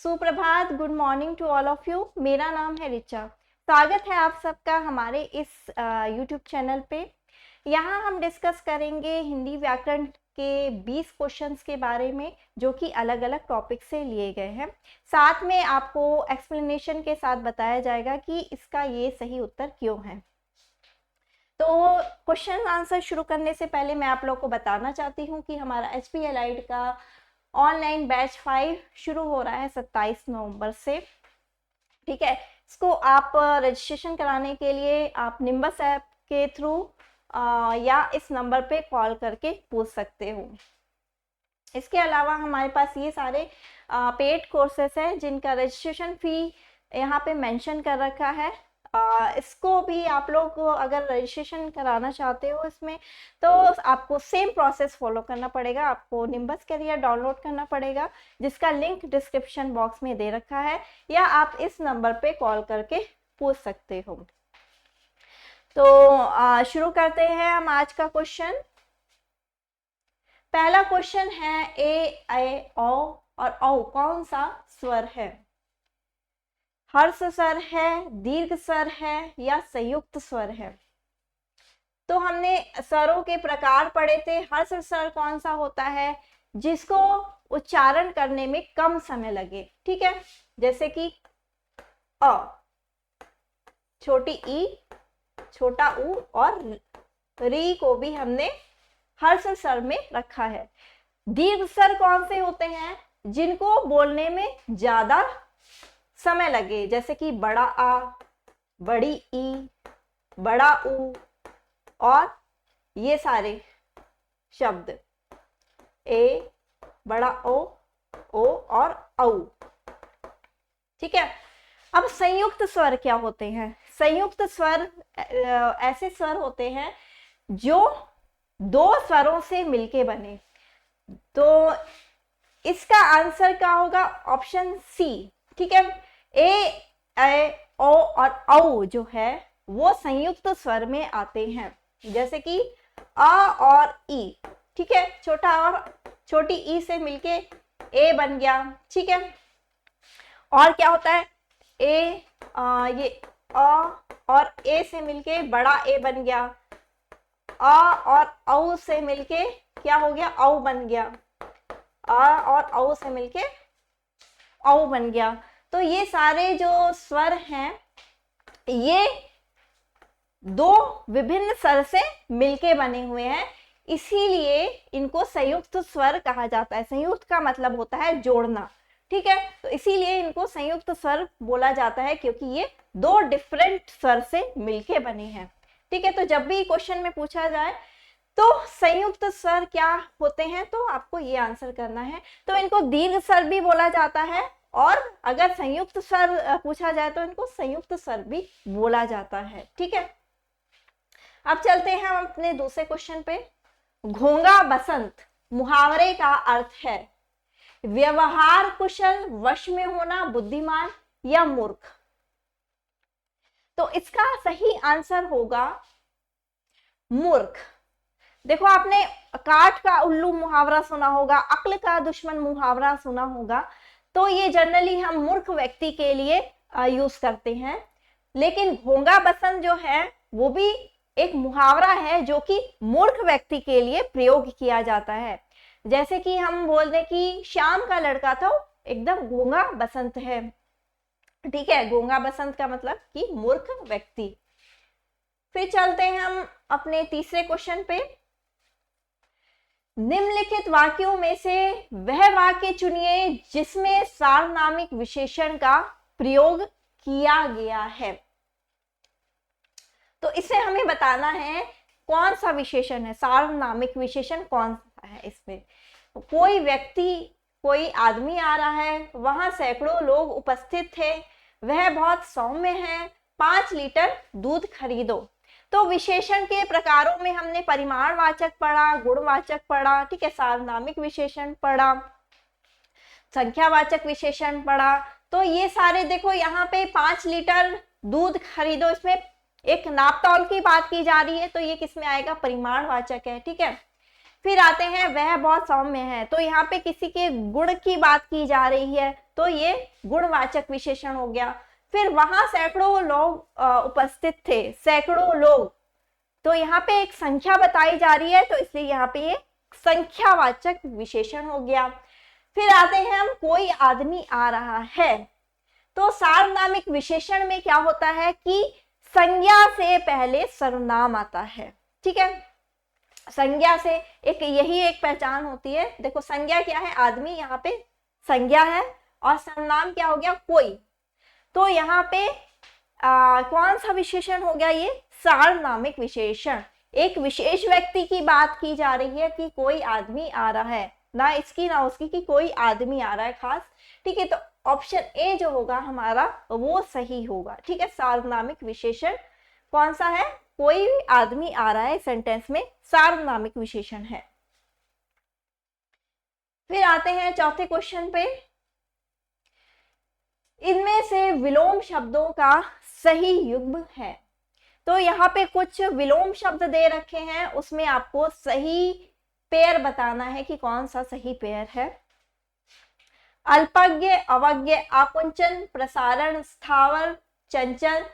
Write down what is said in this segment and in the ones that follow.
सुप्रभात, good morning to all of you. मेरा नाम है रिचा। स्वागत है आप सबका हमारे इस यूट्यूब चैनल पे। यहाँ हम डिस्कस करेंगे हिंदी व्याकरण के 20 क्वेश्चंस के बारे में, जो कि अलग अलग टॉपिक से लिए गए हैं। साथ में आपको एक्सप्लेनेशन के साथ बताया जाएगा कि इसका ये सही उत्तर क्यों है। तो क्वेश्चन आंसर शुरू करने से पहले मैं आप लोग को बताना चाहती हूँ कि हमारा HP एलाइड का ऑनलाइन बैच 5 शुरू हो रहा है 27 नवंबर से। ठीक है, इसको आप रजिस्ट्रेशन कराने के लिए आप निम्बस ऐप के थ्रू या इस नंबर पे कॉल करके पूछ सकते हो। इसके अलावा हमारे पास ये सारे पेड कोर्सेस हैं जिनका रजिस्ट्रेशन फ़ी यहाँ पे मेंशन कर रखा है। इसको भी आप लोग अगर रजिस्ट्रेशन कराना चाहते हो इसमें, तो आपको सेम प्रोसेस फॉलो करना पड़ेगा। आपको निम्बस कैरियर डाउनलोड करना पड़ेगा, जिसका लिंक डिस्क्रिप्शन बॉक्स में दे रखा है, या आप इस नंबर पे कॉल करके पूछ सकते हो। तो शुरू करते हैं हम आज का क्वेश्चन। पहला क्वेश्चन है ए औ और औ कौन सा स्वर है? हर्ष स्वर है, दीर्घ स्वर है या संयुक्त स्वर है? तो हमने स्वरों के प्रकार पढ़े थे। हर्ष स्वर कौन सा होता है? जिसको उच्चारण करने में कम समय लगे। ठीक है, जैसे कि अ, छोटी ई, छोटा ऊ और री को भी हमने हर्ष स्वर में रखा है। दीर्घ स्वर कौन से होते हैं? जिनको बोलने में ज्यादा समय लगे, जैसे कि बड़ा आ, बड़ी ई, बड़ा ऊ और ये सारे शब्द ए, बड़ा ओ और औ। ठीक है, अब संयुक्त स्वर क्या होते हैं? संयुक्त स्वर ऐसे स्वर होते हैं जो दो स्वरों से मिलके बने। तो इसका आंसर क्या होगा? Option C. ठीक है, ए ओ और औ जो है वो संयुक्त स्वर में आते हैं, जैसे कि अ और ई। ठीक है, छोटा और छोटी ई से मिलके ए बन गया। ठीक है, और क्या होता है? ये अ और ए से मिलके बड़ा ए बन गया। अ और औ से मिलके क्या हो गया? औ बन गया। अ और औ से मिलके औ बन गया। तो ये सारे जो स्वर हैं ये दो विभिन्न स्वर से मिलके बने हुए हैं, इसीलिए इनको संयुक्त स्वर कहा जाता है। संयुक्त का मतलब होता है जोड़ना। ठीक है, तो इसीलिए इनको संयुक्त स्वर बोला जाता है, क्योंकि ये दो डिफरेंट स्वर से मिलके बने हैं। ठीक है, तो जब भी क्वेश्चन में पूछा जाए तो संयुक्त स्वर क्या होते हैं, तो आपको ये आंसर करना है। तो इनको दीर्घ स्वर भी बोला जाता है, और अगर संयुक्त स्वर पूछा जाए तो इनको संयुक्त स्वर भी बोला जाता है। ठीक है, अब चलते हैं हम अपने दूसरे क्वेश्चन पे। घोंगा बसंत मुहावरे का अर्थ है व्यवहार कुशल, वश में होना, बुद्धिमान या मूर्ख। तो इसका सही आंसर होगा मूर्ख। देखो, आपने काठ का उल्लू मुहावरा सुना होगा, अक्ल का दुश्मन मुहावरा सुना होगा। तो ये जनरली हम मूर्ख व्यक्ति के लिए यूज करते हैं, लेकिन घोंगा बसंत जो है वो भी एक मुहावरा है जो कि मूर्ख व्यक्ति के लिए प्रयोग किया जाता है। जैसे कि हम बोल दें कि शाम का लड़का तो एकदम घोंगा बसंत है। ठीक है, घोंगा बसंत का मतलब कि मूर्ख व्यक्ति। फिर चलते हैं हम अपने तीसरे क्वेश्चन पे। निम्नलिखित वाक्यों में से वह वाक्य चुनिए जिसमें सार्वनामिक विशेषण का प्रयोग किया गया है। तो इसे हमें बताना है कौन सा विशेषण है, सार्वनामिक विशेषण कौन सा है। इसमें कोई व्यक्ति, कोई आदमी आ रहा है, वहां सैकड़ों लोग उपस्थित थे, वह बहुत सौम्य है, 5 लीटर दूध खरीदो। तो विशेषण के प्रकारों में हमने परिमाणवाचक पढ़ा, गुणवाचक पढ़ा, ठीक है, सार्वनामिक विशेषण पढ़ा, संख्यावाचक विशेषण पढ़ा। तो ये सारे देखो, यहाँ पे 5 लीटर दूध खरीदो, इसमें एक नापतौल की बात की जा रही है, तो ये किस में आएगा? परिमाणवाचक है। ठीक है, फिर आते हैं वह बहुत सौम्य है, तो यहाँ पे किसी के गुण की बात की जा रही है, तो ये गुणवाचक विशेषण हो गया। फिर वहां सैकड़ों लोग उपस्थित थे, सैकड़ों लोग, तो यहाँ पे एक संख्या बताई जा रही है, तो इसलिए यहाँ पे ये संख्यावाचक विशेषण हो गया। फिर आते हैं हम कोई आदमी आ रहा है, तो सार्वनामिक विशेषण में क्या होता है कि संज्ञा से पहले सर्वनाम आता है। ठीक है, संज्ञा से एक यही एक पहचान होती है। देखो संज्ञा क्या है, आदमी यहाँ पे संज्ञा है, और सर्वनाम क्या हो गया, कोई। तो यहाँ पे कौन सा विशेषण हो गया, ये सार्वनामिक विशेषण। एक विशेष व्यक्ति की बात की जा रही है कि कोई आदमी आ रहा है, ना इसकी ना उसकी, कि कोई आदमी आ रहा है खास। ठीक है, तो ऑप्शन ए जो होगा हमारा वो सही होगा। ठीक है, सार्वनामिक विशेषण कौन सा है, कोई आदमी आ रहा है, सेंटेंस में सार्वनामिक विशेषण है। फिर आते हैं चौथे क्वेश्चन पे, इनमें से विलोम शब्दों का सही युग्म है। तो यहाँ पे कुछ विलोम शब्द दे रखे हैं, उसमें आपको सही पेयर बताना है कि कौन सा सही पेयर है। अल्पज्ञ, अवज्ञ, आकुंचन, प्रसारण, स्थावर, चंचल,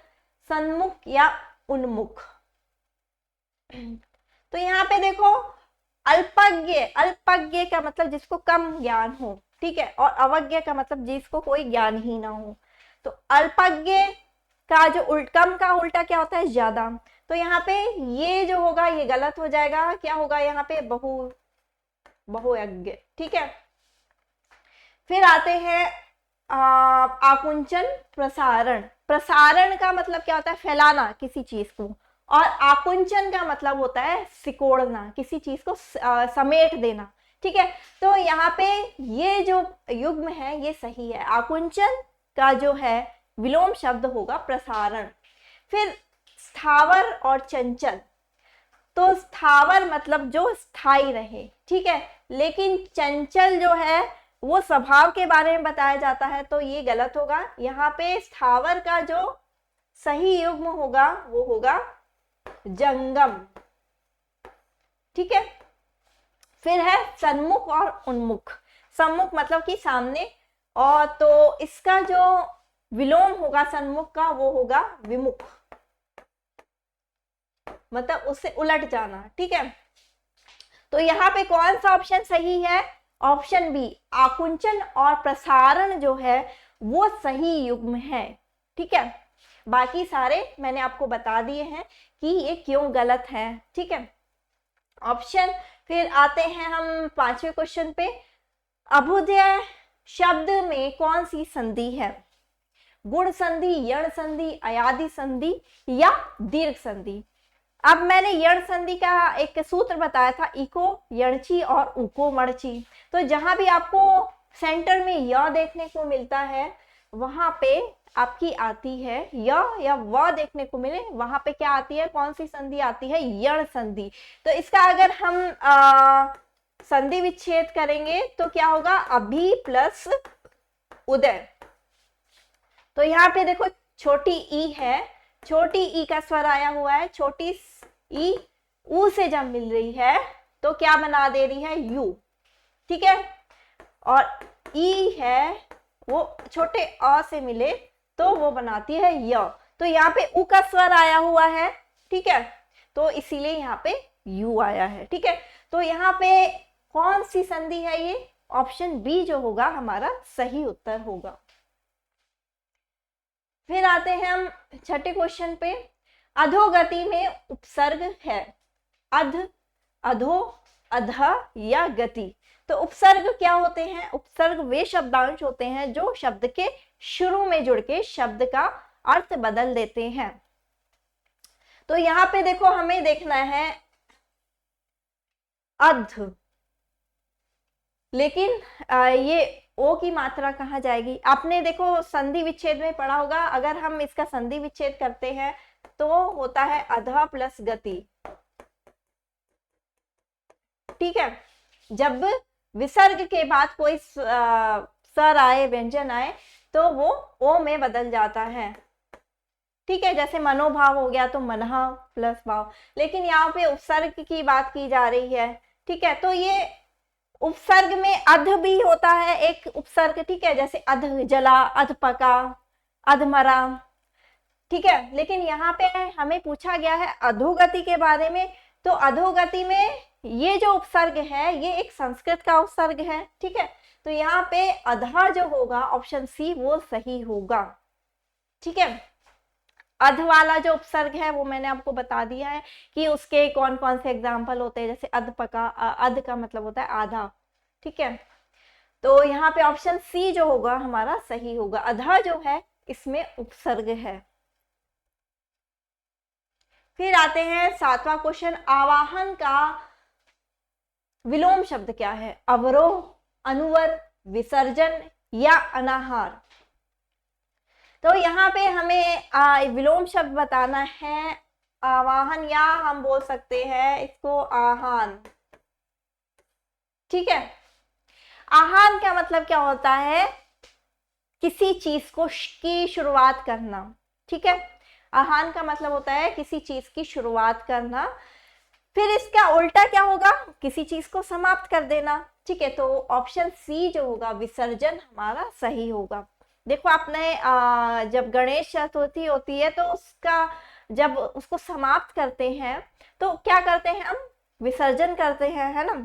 सन्मुख या उन्मुख। तो यहाँ पे देखो अल्पज्ञ, अल्पज्ञ का मतलब जिसको कम ज्ञान हो, ठीक है, और अवज्ञ का मतलब जिसको कोई ज्ञान ही ना हो। तो अल्पज्ञ का जो कम का उल्टा क्या होता है, ज्यादा। तो यहाँ पे ये जो होगा ये गलत हो जाएगा, क्या होगा यहाँ पे, बहुयज्ञ। ठीक है, फिर आते हैं आकुंचन, प्रसारण। प्रसारण का मतलब क्या होता है, फैलाना किसी चीज को, और आकुंचन का मतलब होता है सिकोड़ना, किसी चीज को समेट देना। ठीक है, तो यहाँ पे ये जो युग्म है ये सही है। आकुंचन का जो है विलोम शब्द होगा प्रसारण। फिर स्थावर और चंचल, तो स्थावर मतलब जो स्थायी रहे, ठीक है, लेकिन चंचल जो है वो स्वभाव के बारे में बताया जाता है, तो ये गलत होगा। यहाँ पे स्थावर का जो सही युग्म होगा वो होगा जंगम। ठीक है, फिर है सन्मुख और उन्मुख। सम्मुख मतलब कि सामने, और तो इसका जो विलोम होगा सन्मुख का वो होगा विमुख, मतलब उससे उलट जाना। ठीक है, तो यहाँ पे कौन सा ऑप्शन सही है, ऑप्शन बी, आकुंचन और प्रसारण जो है वो सही युग्म है। ठीक है, बाकी सारे मैंने आपको बता दिए हैं कि ये क्यों गलत है। ठीक है, ऑप्शन। फिर आते हैं हम पांचवें क्वेश्चन पे, अभ्युदय शब्द में कौन सी संधि है, गुण संधि, यण संधि, अयादि संधि या दीर्घ संधि। अब मैंने यण संधि का एक सूत्र बताया था, इको यणची और उको मणची। तो जहां भी आपको सेंटर में य देखने को मिलता है वहां पे आपकी आती है या व देखने को मिले वहां पे क्या आती है, कौन सी संधि आती है, यण संधि। तो इसका अगर हम संधि विच्छेद करेंगे तो क्या होगा, अभी प्लस उदय। तो यहाँ पे देखो छोटी ई है, छोटी ई का स्वर आया हुआ है, छोटी ई ऊ से जब मिल रही है तो क्या बना दे रही है, यू। ठीक है, और ई है वो छोटे अ से मिले तो वो बनाती है य। तो यहाँ पे उ का स्वर आया हुआ है, ठीक है, तो इसीलिए यहाँ पे यू आया है। ठीक है, तो यहाँ पे कौन सी संधि है, ये ऑप्शन बी जो होगा हमारा सही उत्तर होगा। फिर आते हैं हम छठे क्वेश्चन पे, अधोगति में उपसर्ग है, अध, अधो, अध या गति। तो उपसर्ग क्या होते हैं, उपसर्ग वे शब्दांश होते हैं जो शब्द के शुरू में जुड़ के शब्द का अर्थ बदल देते हैं। तो यहाँ पे देखो हमें देखना है अध, लेकिन ये ओ की मात्रा कहाँ जाएगी, आपने देखो संधि विच्छेद में पढ़ा होगा, अगर हम इसका संधि विच्छेद करते हैं तो होता है अध प्लस गति। ठीक है, जब विसर्ग के बाद कोई स्वर आए, व्यंजन आए, तो वो ओ में बदल जाता है। ठीक है, जैसे मनोभाव हो गया तो मनहा प्लस भाव, लेकिन यहाँ पे उपसर्ग की बात की जा रही है। ठीक ठीक है, तो ये उपसर्ग में अध भी होता है एक उपसर्ग, ठीक है, जैसे अध जला, अध पका, अध मरा, ठीक है। लेकिन यहाँ पे हमें पूछा गया है अधोगति के बारे में, तो अधोगति में ये जो उपसर्ग है ये एक संस्कृत का उपसर्ग है, ठीक है। तो यहाँ पे अधा जो होगा ऑप्शन सी वो सही होगा, ठीक है। अध वाला जो उपसर्ग है वो मैंने आपको बता दिया है कि उसके कौन कौन से एग्जाम्पल होते हैं, जैसे अध पका, अध का मतलब होता है आधा, ठीक है। तो यहाँ पे ऑप्शन सी जो होगा हमारा सही होगा, अधा जो है इसमें उपसर्ग है। फिर आते हैं 7वां क्वेश्चन, आवाहन का विलोम शब्द क्या है? अवरोह, अनुवर, विसर्जन या अनाहार। तो यहाँ पे हमें विलोम शब्द बताना है, आवाहन, या हम बोल सकते हैं इसको आहान, ठीक है। आहान का मतलब क्या होता है? किसी चीज को की शुरुआत करना, ठीक है। आहान का मतलब होता है किसी चीज की शुरुआत करना। फिर इसका उल्टा क्या होगा? किसी चीज को समाप्त कर देना, ठीक है। तो ऑप्शन सी जो होगा विसर्जन हमारा सही होगा। देखो आपने जब गणेश चतुर्थी होती है तो उसका जब उसको समाप्त करते हैं तो क्या करते हैं हम? विसर्जन करते हैं, है ना।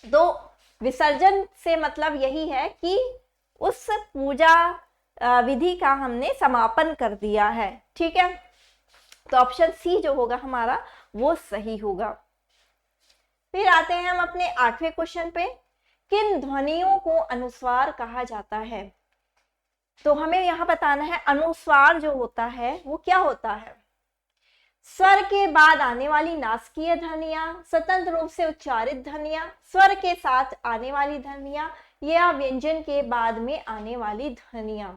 तो विसर्जन से मतलब यही है कि उस पूजा विधि का हमने समापन कर दिया है, ठीक है। तो ऑप्शन सी जो होगा हमारा वो सही होगा। फिर आते हैं हम अपने 8वें क्वेश्चन पे, किन ध्वनियों को अनुस्वार कहा जाता है? तो हमें यहाँ बताना है अनुस्वार जो होता है वो क्या होता है। स्वर के बाद आने वाली नासकीय ध्वनियां, स्वतंत्र रूप से उच्चारित ध्वनियां, स्वर के साथ आने वाली ध्वनियां, या व्यंजन के बाद में आने वाली ध्वनियां।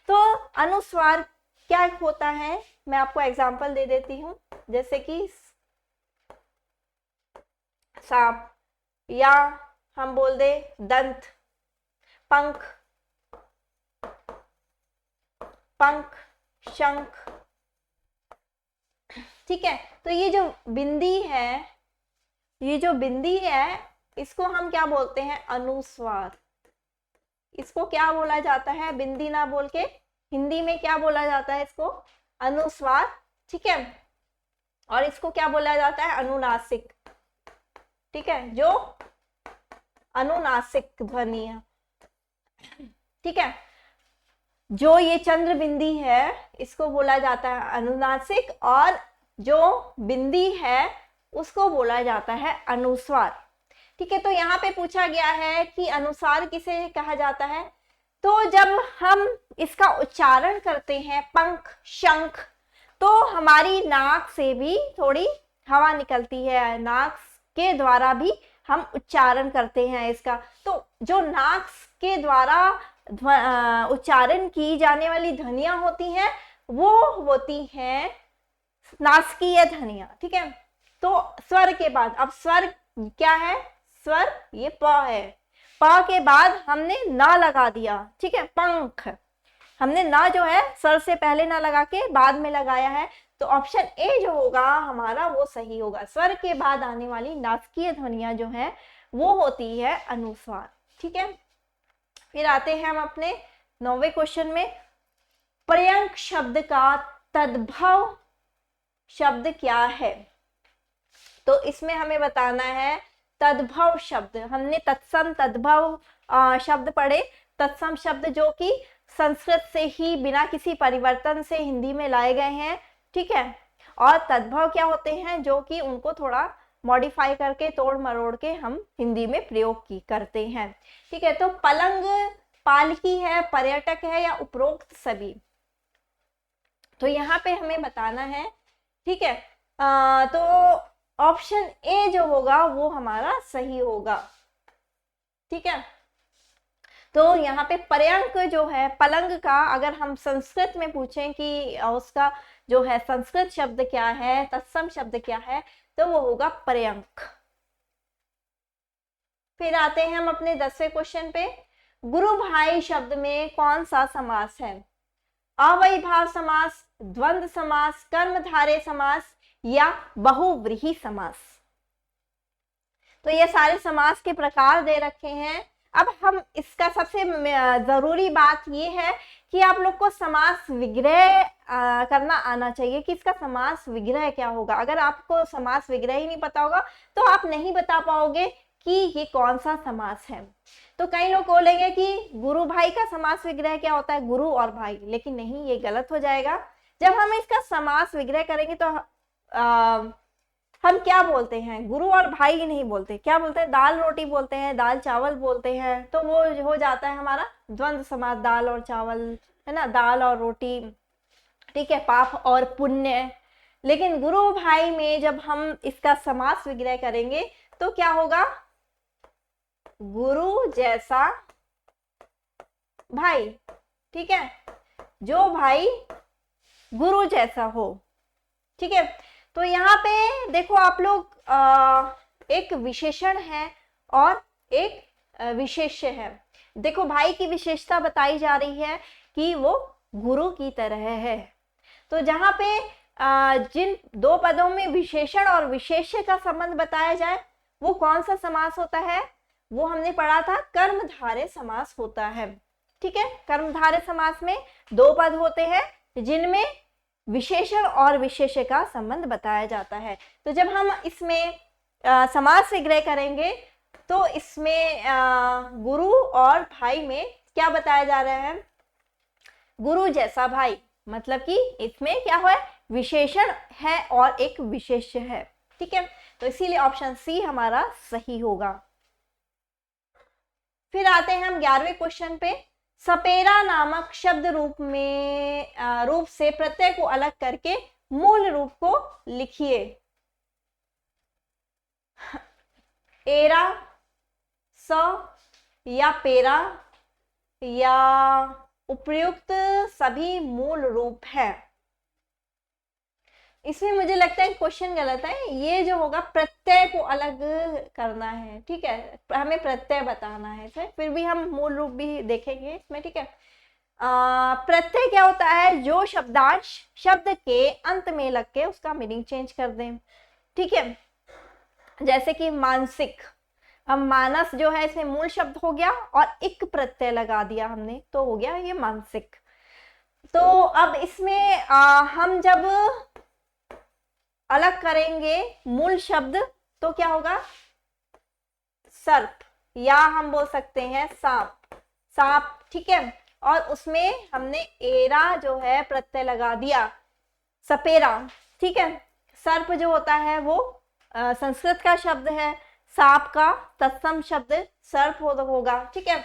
तो अनुस्वार क्या होता है मैं आपको एग्जांपल दे देती हूँ, जैसे कि सांप, या हम बोल दे दंत, पंख, पंख, शंख, ठीक है। तो ये जो बिंदी है, ये जो बिंदी है इसको हम क्या बोलते हैं? अनुस्वार। इसको क्या बोला जाता है? बिंदी ना बोल के हिंदी में क्या बोला जाता है? इसको अनुस्वार, ठीक है। और इसको क्या बोला जाता है? अनुनासिक, ठीक है, जो अनुनासिक ध्वनि है, ठीक है। जो ये चंद्र बिंदी है इसको बोला जाता है अनुनासिक, और जो बिंदी है उसको बोला जाता है अनुस्वार, ठीक है। तो यहाँ पे पूछा गया है कि अनुस्वार किसे कहा जाता है? तो जब हम इसका उच्चारण करते हैं पंख, शंख, तो हमारी नाक से भी थोड़ी हवा निकलती है, नाक के द्वारा भी हम उच्चारण करते हैं इसका। तो जो नाक के द्वारा उच्चारण की जाने वाली ध्वनियां होती हैं वो होती हैं नासकीय ध्वनियां, ठीक है। तो स्वर के बाद, अब स्वर क्या है? स्वर ये प है, प के बाद हमने ना लगा दिया, ठीक है। पंख, हमने ना जो है स्वर से पहले ना लगा के बाद में लगाया है, तो ऑप्शन ए जो होगा हमारा वो सही होगा। स्वर के बाद आने वाली नासकीय ध्वनियां जो है वो होती है अनुस्वार, ठीक है। फिर आते हैं हम अपने 9वें क्वेश्चन में, पर्यंक शब्द का तद्भव शब्द क्या है? तो इसमें हमें बताना है तद्भव शब्द। हमने तत्सम, तद्भव शब्द पढ़े। तत्सम शब्द जो कि संस्कृत से ही बिना किसी परिवर्तन से हिंदी में लाए गए हैं, ठीक है। और तद्भव क्या होते हैं? जो कि उनको थोड़ा मॉडिफाई करके, तोड़ मरोड़ के हम हिंदी में प्रयोग करते हैं, ठीक है। तो पलंग, पालकी है, पर्यटक है, या उपरोक्त सभी। तो यहाँ पे हमें बताना है, ठीक है। तो ऑप्शन ए जो होगा वो हमारा सही होगा, ठीक है। तो यहाँ पे पर्यंक जो है, पलंग का अगर हम संस्कृत में पूछें कि उसका जो है संस्कृत शब्द क्या है, तत्सम शब्द क्या है, तो वो होगा पर्यंक। फिर आते हैं हम अपने 10वें क्वेश्चन पे, गुरु भाई शब्द में कौन सा समास है? अवयभाव समास, द्वंद्व समास, कर्मधारय समास, या बहुव्रीहि समास। तो ये सारे समास के प्रकार दे रखे हैं। अब हम इसका सबसे जरूरी बात ये है कि आप लोग को समास विग्रह करना आना चाहिए कि इसका समास विग्रह क्या होगा। अगर आपको समास विग्रह ही नहीं पता होगा तो आप नहीं बता पाओगे कि ये कौन सा समास है। तो कई लोग बोलेंगे कि गुरु भाई का समास विग्रह क्या होता है, गुरु और भाई, लेकिन नहीं, ये गलत हो जाएगा। जब हम इसका समास विग्रह करेंगे तो हम क्या बोलते हैं, गुरु और भाई ही नहीं बोलते, क्या बोलते हैं, दाल रोटी बोलते हैं, दाल चावल बोलते हैं। तो वो हो जाता है हमारा द्वंद्व समास, दाल और चावल, है ना, दाल और रोटी, ठीक है, पाप और पुण्य। लेकिन गुरु भाई में जब हम इसका समास विग्रह करेंगे तो क्या होगा, गुरु जैसा भाई, ठीक है, जो भाई गुरु जैसा हो, ठीक है। तो यहाँ पे देखो आप लोग एक विशेषण है और एक विशेष्य है। देखो भाई की विशेषता बताई जा रही है कि वो गुरु की तरह है। तो जहाँ पे जिन दो पदों में विशेषण और विशेष्य का संबंध बताया जाए वो कौन सा समास होता है, वो हमने पढ़ा था कर्मधारय समास होता है, ठीक है। कर्मधारय समास में दो पद होते हैं जिनमें विशेषण और विशेष्य का संबंध बताया जाता है। तो जब हम इसमें समास विग्रह करेंगे तो इसमें गुरु और भाई में क्या बताया जा रहा है, गुरु जैसा भाई, मतलब कि इसमें क्या है, विशेषण है और एक विशेष्य है, ठीक है। तो इसीलिए ऑप्शन सी हमारा सही होगा। फिर आते हैं हम 11वें क्वेश्चन पे। सपेरा नामक शब्द रूप से प्रत्यय को अलग करके मूल रूप को लिखिए। एरा, स या पेरा या उपर्युक्त सभी मूल रूप है। इसमें मुझे लगता है क्वेश्चन गलत है, ये जो होगा प्रत्यय को अलग करना है, ठीक है, हमें प्रत्यय बताना है इसे, फिर भी हम मूल रूप भी देखेंगे इसमें, ठीक है। प्रत्यय क्या होता है, जो शब्दांश शब्द के अंत में लग के उसका मीनिंग चेंज कर दें, ठीक है। जैसे कि मानसिक, अब मानस जो है इसमें मूल शब्द हो गया और इक प्रत्यय लगा दिया हमने तो हो गया ये मानसिक। तो अब इसमें हम जब अलग करेंगे मूल शब्द तो क्या होगा, सर्प, या हम बोल सकते हैं सांप, सांप, ठीक है। और उसमें हमने एरा जो है प्रत्यय लगा दिया, सपेरा, ठीक है। सर्प जो होता है वो संस्कृत का शब्द है, सांप का तत्सम शब्द सर्प होगा, ठीक है।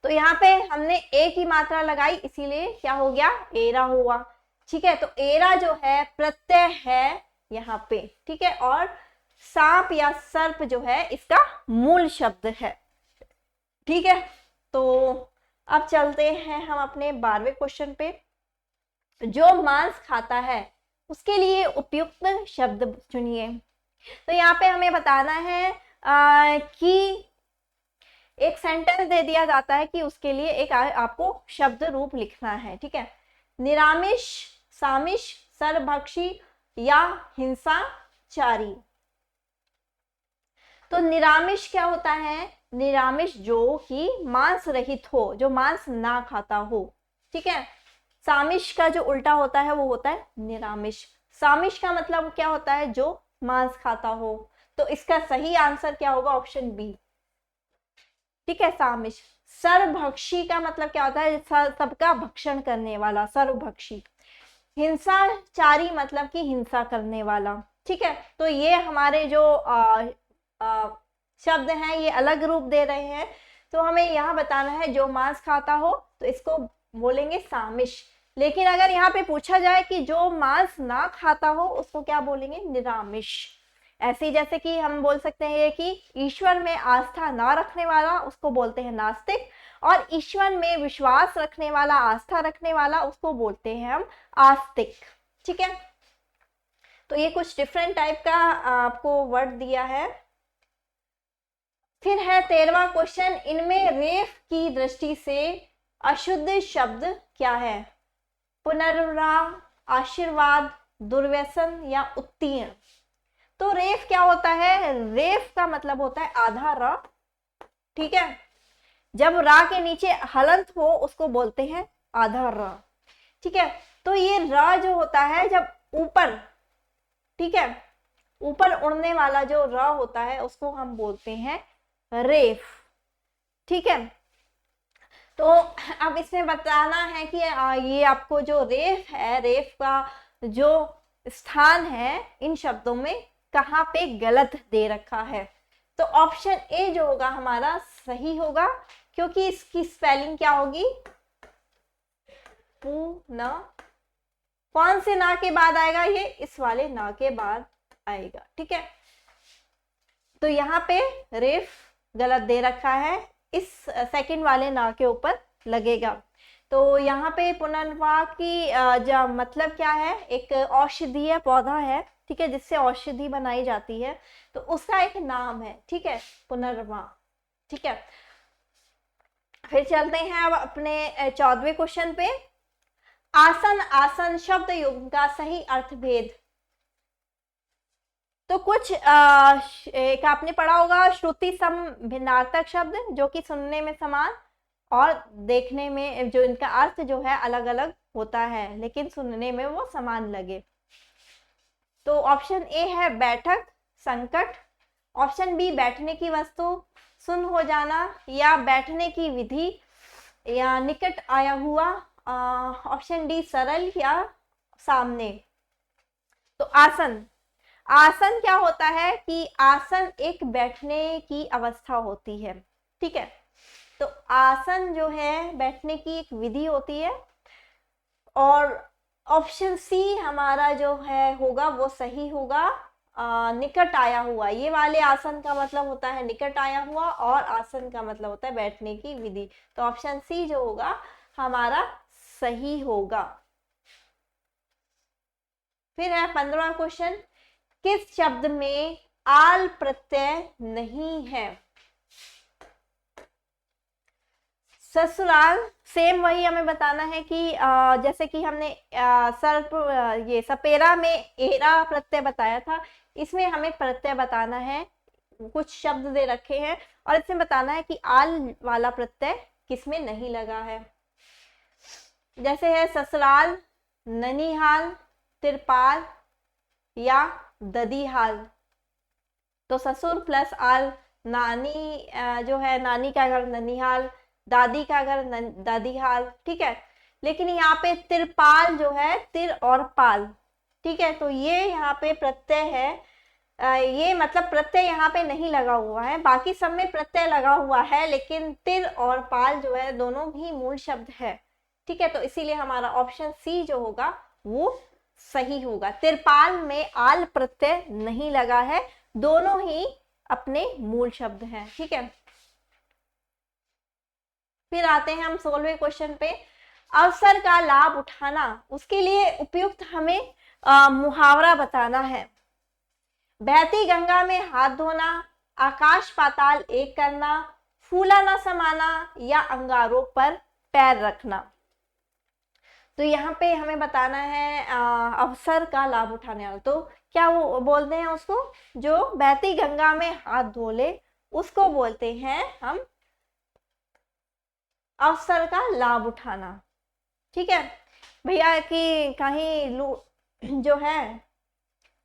तो यहाँ पे हमने एक ही मात्रा लगाई इसीलिए क्या हो गया, एरा हुआ, ठीक है। तो एरा जो है प्रत्यय है यहाँ पे, ठीक है, और सांप या सर्प जो है इसका मूल शब्द है, ठीक है। तो अब चलते हैं हम अपने 12वें क्वेश्चन पे। जो मांस खाता है उसके लिए उपयुक्त शब्द चुनिए। तो यहाँ पे हमें बताना है कि एक सेंटेंस दे दिया जाता है कि उसके लिए एक आपको शब्द रूप लिखना है, ठीक है। निरामिष, सामिष, सर्वभक्षी या हिंसाचारी। तो निरामिष क्या होता है, निरामिष जो कि मांस रहित हो, जो मांस ना खाता हो, ठीक है। सामिष का जो उल्टा होता है वो होता है निरामिष। सामिष का मतलब क्या होता है, जो मांस खाता हो। तो इसका सही आंसर क्या होगा, ऑप्शन बी, ठीक है, सामिष। सर्वभक्षी का मतलब क्या होता है, सबका भक्षण करने वाला, सर्वभक्षी। हिंसाचारी मतलब कि हिंसा करने वाला, ठीक है। तो ये हमारे जो शब्द हैं ये अलग रूप दे रहे हैं। तो हमें यहाँ बताना है जो मांस खाता हो तो इसको बोलेंगे सामिष। लेकिन अगर यहाँ पे पूछा जाए कि जो मांस ना खाता हो उसको क्या बोलेंगे, निरामिष। ऐसे जैसे कि हम बोल सकते हैं कि ईश्वर में आस्था ना रखने वाला उसको बोलते हैं नास्तिक, और ईश्वर में विश्वास रखने वाला, आस्था रखने वाला, उसको बोलते हैं हम आस्तिक, ठीक है। तो ये कुछ डिफरेंट टाइप का आपको वर्ड दिया है। फिर है 13वां क्वेश्चन, इनमें रेफ की दृष्टि से अशुद्ध शब्द क्या है, पुनरुत्थान, आशीर्वाद, दुर्व्यसन या उत्तीर्ण। तो रेफ क्या होता है, रेफ का मतलब होता है आधा र, ठीक है। जब रा के नीचे हलंत हो उसको बोलते हैं आधा र, ठीक है। तो ये रा जो होता है जब ऊपर, ठीक है, ऊपर उड़ने वाला जो र होता है उसको हम बोलते हैं रेफ, ठीक है। तो अब इसमें बताना है कि ये आपको जो रेफ है, रेफ का जो स्थान है इन शब्दों में कहाँ पे गलत दे रखा है। तो ऑप्शन ए जो होगा हमारा सही होगा, क्योंकि इसकी स्पेलिंग क्या होगी, पूना। कौन से ना के बाद आएगा, ये इस वाले ना के बाद आएगा, ठीक है। तो यहाँ पे रेफ गलत दे रखा है, इस सेकंड वाले ना के ऊपर लगेगा। तो यहाँ पे पुनर्वा की जो मतलब क्या है, एक औषधीय पौधा है, ठीक है, जिससे औषधि बनाई जाती है, तो उसका एक नाम है, ठीक है, पुनर्वा, ठीक है। फिर चलते हैं अब अपने 14वें क्वेश्चन पे। आसन आसन शब्द युग्म का सही अर्थ भेद। तो कुछ एक आपने पढ़ा होगा श्रुति सम भिन्नार्थक शब्द, जो कि सुनने में समान और देखने में जो इनका अर्थ जो है अलग अलग होता है, लेकिन सुनने में वो समान लगे। तो ऑप्शन ए है बैठक, संकट। ऑप्शन बी बैठने की वस्तु, सुन हो जाना, या बैठने की विधि, या निकट आया हुआ। ऑप्शन डी सरल या सामने। तो आसन, आसन क्या होता है कि आसन एक बैठने की अवस्था होती है, ठीक है। तो आसन जो है बैठने की एक विधि होती है, और ऑप्शन सी हमारा जो है होगा वो सही होगा। निकट आया हुआ, ये वाले आसन का मतलब होता है निकट आया हुआ, और आसन का मतलब होता है बैठने की विधि। तो ऑप्शन सी जो होगा हमारा सही होगा। फिर है 15वां क्वेश्चन, किस शब्द में आल प्रत्यय नहीं है। ससुराल, सेम वही हमें बताना है कि जैसे कि हमने सर्प ये सपेरा में एरा प्रत्यय बताया था, इसमें हमें प्रत्यय बताना है। कुछ शब्द दे रखे हैं और इसमें बताना है कि आल वाला प्रत्यय किसमें नहीं लगा है। जैसे है ससुराल, ननिहाल, तिरपाल या ददीहाल। तो ससुर प्लस आल, नानी जो है नानी का घर ननिहाल, दादी का घर दादीहाल, ठीक है। लेकिन यहाँ पे तिरपाल जो है तिर और पाल, ठीक है। तो ये यहाँ पे प्रत्यय है, ये मतलब प्रत्यय यहाँ पे नहीं लगा हुआ है, बाकी सब में प्रत्यय लगा हुआ है, लेकिन तिर और पाल जो है दोनों भी मूल शब्द है, ठीक है। तो इसीलिए हमारा ऑप्शन सी जो होगा वो सही होगा। तिरपाल में आल प्रत्यय नहीं लगा है, दोनों ही अपने मूल शब्द हैं, ठीक है। फिर आते हैं हम 16वें क्वेश्चन पे। अवसर का लाभ उठाना, उसके लिए उपयुक्त हमें मुहावरा बताना है। बहती गंगा में हाथ धोना, आकाश पाताल एक करना, फूला ना समाना, या अंगारों पर पैर रखना। तो यहाँ पे हमें बताना है अवसर का लाभ उठाने वाला। तो क्या वो बोलते हैं उसको, जो बहती गंगा में हाथ धो ले उसको बोलते हैं हम अवसर का लाभ उठाना, ठीक है भैया। कि कहीं जो है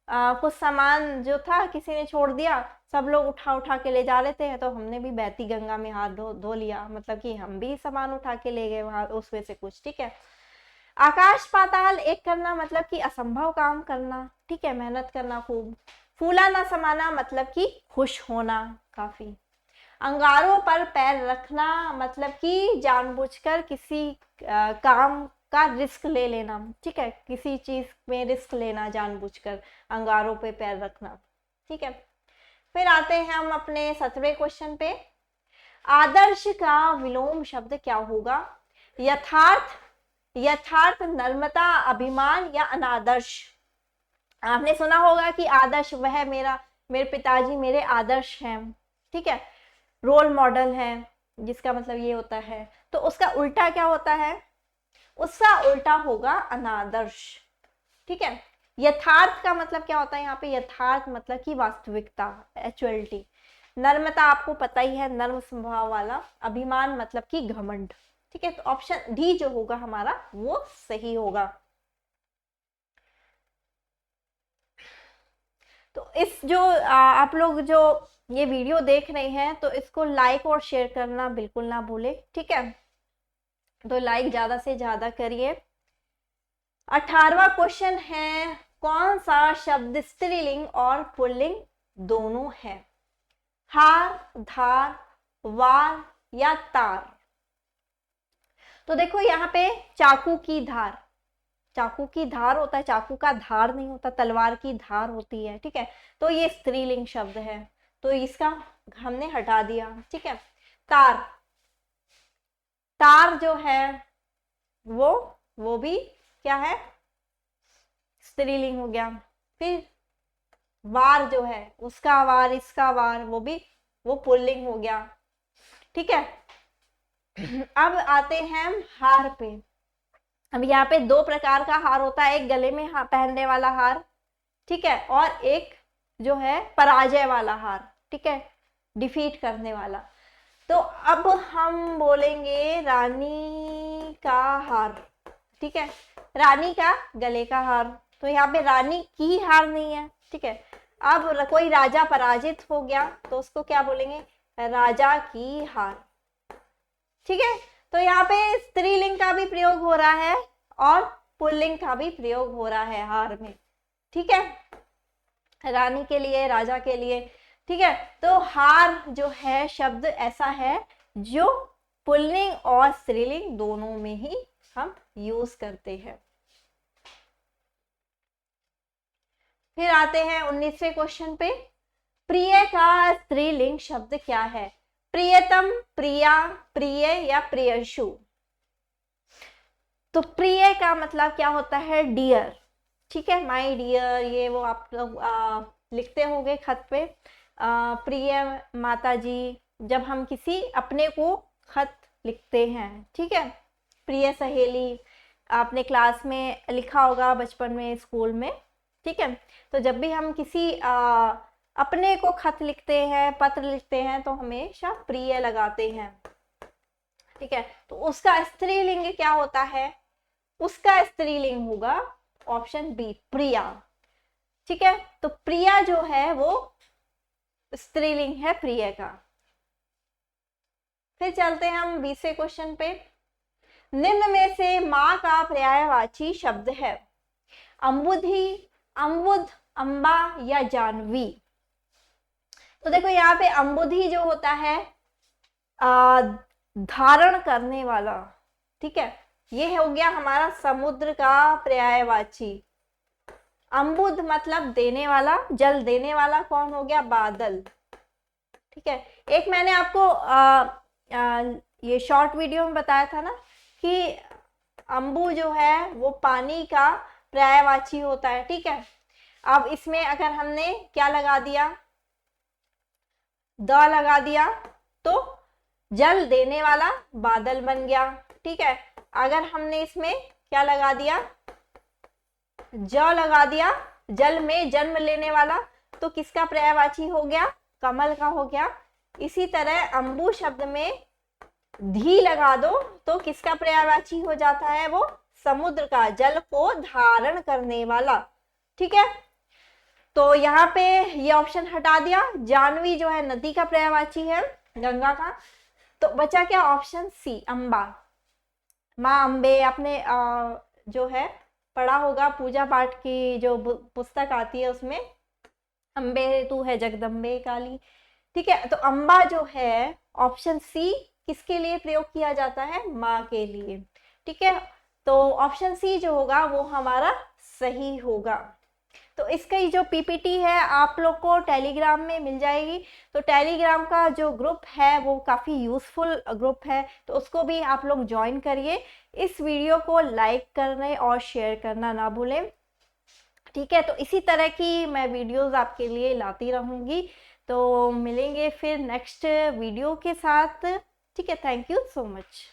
कुछ सामान जो था किसी ने छोड़ दिया, सब लोग उठा उठा के ले जा रहे थे, तो हमने भी बहती गंगा में हाथ धो लिया, मतलब कि हम भी सामान उठा के ले गए वहां उसमें से कुछ, ठीक है। आकाश पाताल एक करना, मतलब कि असंभव काम करना, ठीक है, मेहनत करना खूब। फूला ना समाना, मतलब कि खुश होना काफी। अंगारों पर पैर रखना, मतलब कि जानबूझकर किसी काम का रिस्क ले लेना, ठीक है, किसी चीज में रिस्क लेना जानबूझकर, अंगारों पे पैर रखना, ठीक है। फिर आते हैं हम अपने 17वें क्वेश्चन पे। आदर्श का विलोम शब्द क्या होगा। यथार्थ, यथार्थ, नर्मता, अभिमान, या अनादर्श। आपने सुना होगा कि आदर्श वह मेरे पिताजी मेरे आदर्श हैं, ठीक है, रोल मॉडल है, जिसका मतलब ये होता है। तो उसका उल्टा क्या होता है, उसका उल्टा होगा अनादर्श, ठीक है। यथार्थ का मतलब क्या होता है यहाँ पे? यथार्थ मतलब कि वास्तविकता, एक्चुअलिटी। नर्मता आपको पता ही है, नर्म स्वभाव वाला। अभिमान मतलब कि घमंड। ठीक है, तो ऑप्शन डी जो होगा हमारा वो सही होगा। तो इस जो आप लोग जो ये वीडियो देख रहे हैं तो इसको लाइक और शेयर करना बिल्कुल ना भूले, ठीक है? तो लाइक ज्यादा से ज्यादा करिए। 18वां क्वेश्चन है, कौन सा शब्द स्त्रीलिंग और पुल्लिंग दोनों है? हार, धार, वार या तार? तो देखो यहाँ पे चाकू की धार, चाकू की धार होता है, चाकू का धार नहीं होता, तलवार की धार होती है, ठीक है? तो ये स्त्रीलिंग शब्द है, तो इसका हमने हटा दिया, ठीक है? तार, तार जो है वो भी क्या है? स्त्रीलिंग हो गया। फिर वार जो है, उसका वार, इसका वार, वो पुल्लिंग हो गया, ठीक है? अब आते हैं हार पे। अब यहाँ पे दो प्रकार का हार होता है, एक गले में पहनने वाला हार, ठीक है, और एक जो है पराजय वाला हार, ठीक है, डिफीट करने वाला। तो अब हम बोलेंगे रानी का हार, ठीक है, रानी का गले का हार। तो यहाँ पे रानी की हार नहीं है, ठीक है? अब कोई राजा पराजित हो गया तो उसको क्या बोलेंगे? राजा की हार, ठीक है? तो यहाँ पे स्त्रीलिंग का भी प्रयोग हो रहा है और पुल्लिंग का भी प्रयोग हो रहा है हार में, ठीक है? रानी के लिए, राजा के लिए, ठीक है? तो हार जो है शब्द ऐसा है जो पुल्लिंग और स्त्रीलिंग दोनों में ही हम यूज करते हैं। फिर आते हैं 19वें क्वेश्चन पे। प्रिय का स्त्रीलिंग शब्द क्या है? प्रियतम, प्रिया, प्रिय या प्रियशु? तो प्रिय का मतलब क्या होता है? डियर, ठीक है, माय डियर, ये वो आप लोग लिखते होंगे खत पे। प्रिय माता जी, जब हम किसी अपने को खत लिखते हैं, ठीक है? प्रिय सहेली, आपने क्लास में लिखा होगा बचपन में, स्कूल में, ठीक है? तो जब भी हम किसी अपने को खत लिखते हैं, पत्र लिखते हैं, तो हमेशा प्रिय लगाते हैं, ठीक है? तो उसका स्त्रीलिंग क्या होता है? उसका स्त्रीलिंग होगा ऑप्शन बी, प्रिया, ठीक है? तो प्रिया जो है वो स्त्रीलिंग है प्रिय का। फिर चलते हैं हम 20वें क्वेश्चन पे। निम्न में से माँ का पर्यायवाची शब्द है? अम्बुधि, अम्बुध, अम्बा या जानवी? तो देखो यहाँ पे अम्बुधि जो होता है धारण करने वाला, ठीक है, ये हो गया हमारा समुद्र का पर्यायवाची। अम्बुध मतलब देने वाला, जल देने वाला, कौन हो गया? बादल, ठीक है? एक मैंने आपको ये शॉर्ट वीडियो में बताया था ना कि अम्बु जो है वो पानी का पर्यायवाची होता है, ठीक है? अब इसमें अगर हमने क्या लगा दिया? द लगा दिया तो जल देने वाला बादल बन गया, ठीक है? अगर हमने इसमें क्या लगा दिया? ज लगा दिया, जल में जन्म लेने वाला, तो किसका पर्यायवाची हो गया? कमल का हो गया। इसी तरह अम्बु शब्द में धी लगा दो तो किसका पर्यायवाची हो जाता है? वो समुद्र का, जल को धारण करने वाला, ठीक है? तो यहाँ पे ये ऑप्शन हटा दिया। जानवी जो है नदी का पर्यायवाची है, गंगा का। तो बचा क्या? Option C, Amba. माँ अम्बे, आपने जो है पढ़ा होगा पूजा पाठ की जो पुस्तक आती है उसमें, अम्बे तू है जगदम्बे काली, ठीक है? तो अम्बा जो है ऑप्शन सी किसके लिए प्रयोग किया जाता है? माँ के लिए, ठीक है? तो ऑप्शन सी जो होगा वो हमारा सही होगा। तो इसका जो पीपीटी है आप लोग को टेलीग्राम में मिल जाएगी। तो टेलीग्राम का जो ग्रुप है वो काफ़ी यूज़फुल ग्रुप है, तो उसको भी आप लोग ज्वाइन करिए। इस वीडियो को लाइक करने और शेयर करना ना भूलें, ठीक है? तो इसी तरह की मैं वीडियोस आपके लिए लाती रहूँगी। तो मिलेंगे फिर नेक्स्ट वीडियो के साथ, ठीक है? Thank you so much.